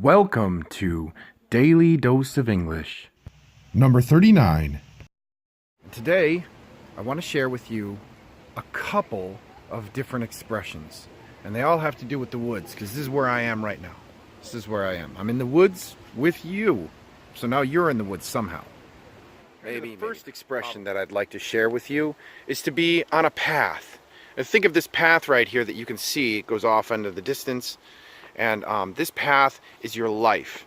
Welcome to Daily Dose of English. Number 39. Today, I want to share with you a couple of different expressions. And they all have to do with the woods, because this is where I am right now. This is where I am. I'm in the woods with you. So now you're in the woods somehow. The first expression that I'd like to share with you is to be on a path. And think of this path right here that you can see. It goes off into the distance. And this path is your life.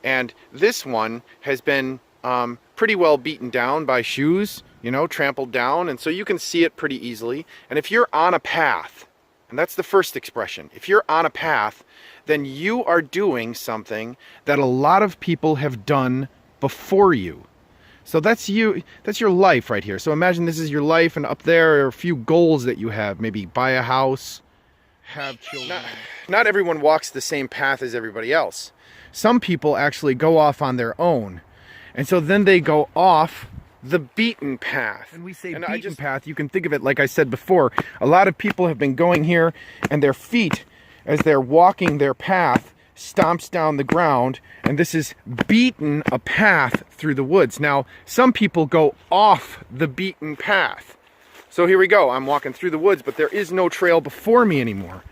And this one has been pretty well beaten down by shoes, trampled down. And so you can see it pretty easily. And if you're on a path, and that's the first expression, if you're on a path, then you are doing something that a lot of people have done before you. So that's you, that's your life right here. So imagine this is your life, and up there are a few goals that you have. Maybe buy a house, have children. Not everyone walks the same path as everybody else. Some people actually go off on their own. And so then they go off the beaten path. And we say beaten path, you can think of it like I said before. A lot of people have been going here, and their feet, as they're walking their path, stomps down the ground, and this is beaten a path through the woods. Now, some people go off the beaten path. So here we go. I'm walking through the woods, but there is no trail before me anymore.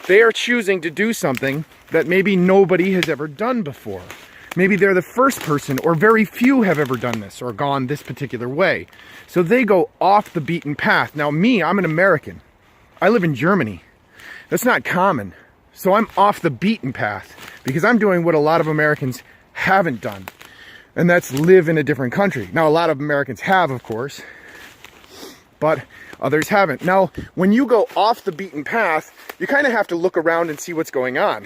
They are choosing to do something that maybe nobody has ever done before. Maybe they're the first person, or very few have ever done this or gone this particular way. So they go off the beaten path. Now me, I'm an American. I live in Germany. That's not common. So I'm off the beaten path because I'm doing what a lot of Americans haven't done. And that's live in a different country. Now, a lot of Americans have, of course, but others haven't. Now, when you go off the beaten path, you kind of have to look around and see what's going on.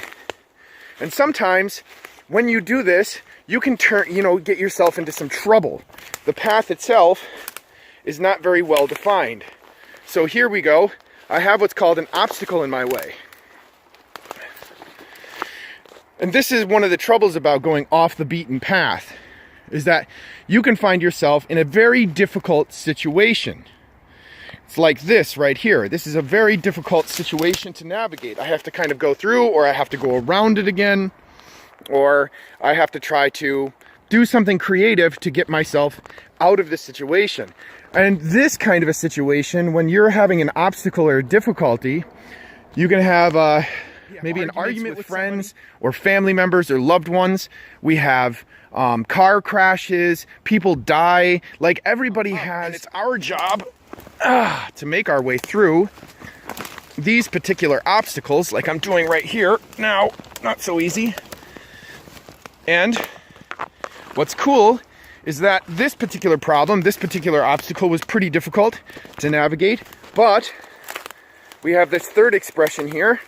And sometimes when you do this, you can get yourself into some trouble. The path itself is not very well defined. So here we go. I have what's called an obstacle in my way. And this is one of the troubles about going off the beaten path, is that you can find yourself in a very difficult situation. It's like this right here. This is a very difficult situation to navigate. I have to kind of go through, or I have to go around it again, or I have to try to do something creative to get myself out of this situation. And this kind of a situation, when you're having an obstacle or a difficulty, you can have maybe an argument with friends or family members or loved ones. We have car crashes, people die, like everybody has. And it's our job to make our way through these particular obstacles, like I'm doing right here now. Not so easy. And what's cool is that this particular problem, this particular obstacle was pretty difficult to navigate, but we have this third expression here.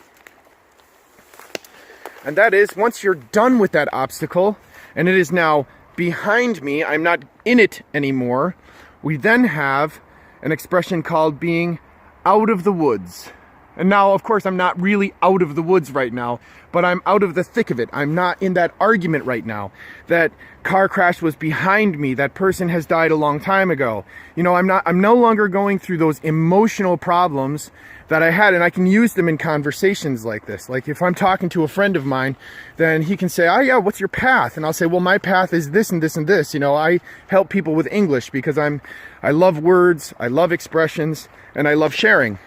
And that is, once you're done with that obstacle, and it is now behind me, I'm not in it anymore, we then have an expression called being out of the woods. And now, of course, I'm not really out of the woods right now, but I'm out of the thick of it. I'm not in that argument right now. That car crash was behind me. That person has died a long time ago. I'm no longer going through those emotional problems that I had, and I can use them in conversations like this. Like if I'm talking to a friend of mine, then he can say, "Oh yeah, what's your path?" And I'll say, "Well, my path is this and this and this." I help people with English because I love words, I love expressions, and I love sharing.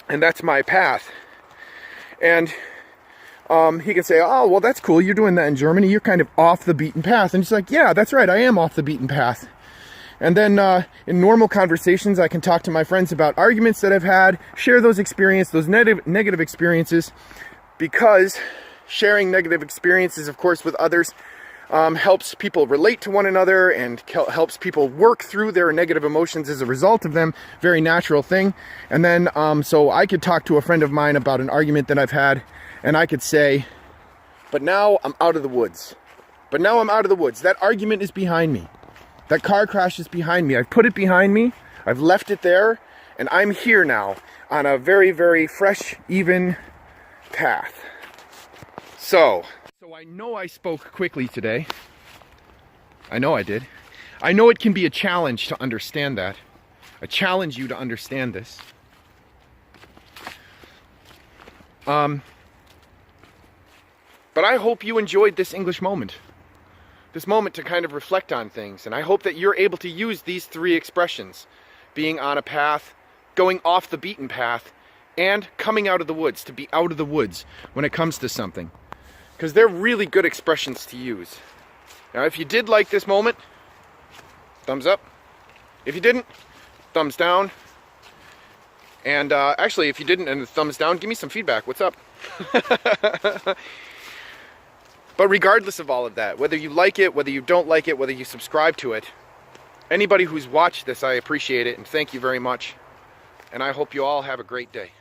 And that's my path. And he can say, "Oh, well, that's cool. You're doing that in Germany. You're kind of off the beaten path." And it's like, "Yeah, that's right. I am off the beaten path." And then in normal conversations, I can talk to my friends about arguments that I've had, share those experiences, those negative experiences, because sharing negative experiences, of course, with others helps people relate to one another and helps people work through their negative emotions as a result of them. Very natural thing. And then, so I could talk to a friend of mine about an argument that I've had, and I could say, "But now I'm out of the woods. But now I'm out of the woods. That argument is behind me. That car crash is behind me. I've put it behind me. I've left it there. And I'm here now on a very, very fresh, even path." So I know I spoke quickly today. I know I did. I know it can be a challenge to understand that. I challenge you to understand this. But But I hope you enjoyed this English moment. This moment to kind of reflect on things. And I hope that you're able to use these three expressions. Being on a path, going off the beaten path, and coming out of the woods, to be out of the woods when it comes to something. Because they're really good expressions to use. Now if you did like this moment, thumbs up. If you didn't, thumbs down. And actually, if you didn't and thumbs down, give me some feedback. What's up? But regardless of all of that, whether you like it, whether you don't like it, whether you subscribe to it, anybody who's watched this, I appreciate it and thank you very much. And I hope you all have a great day.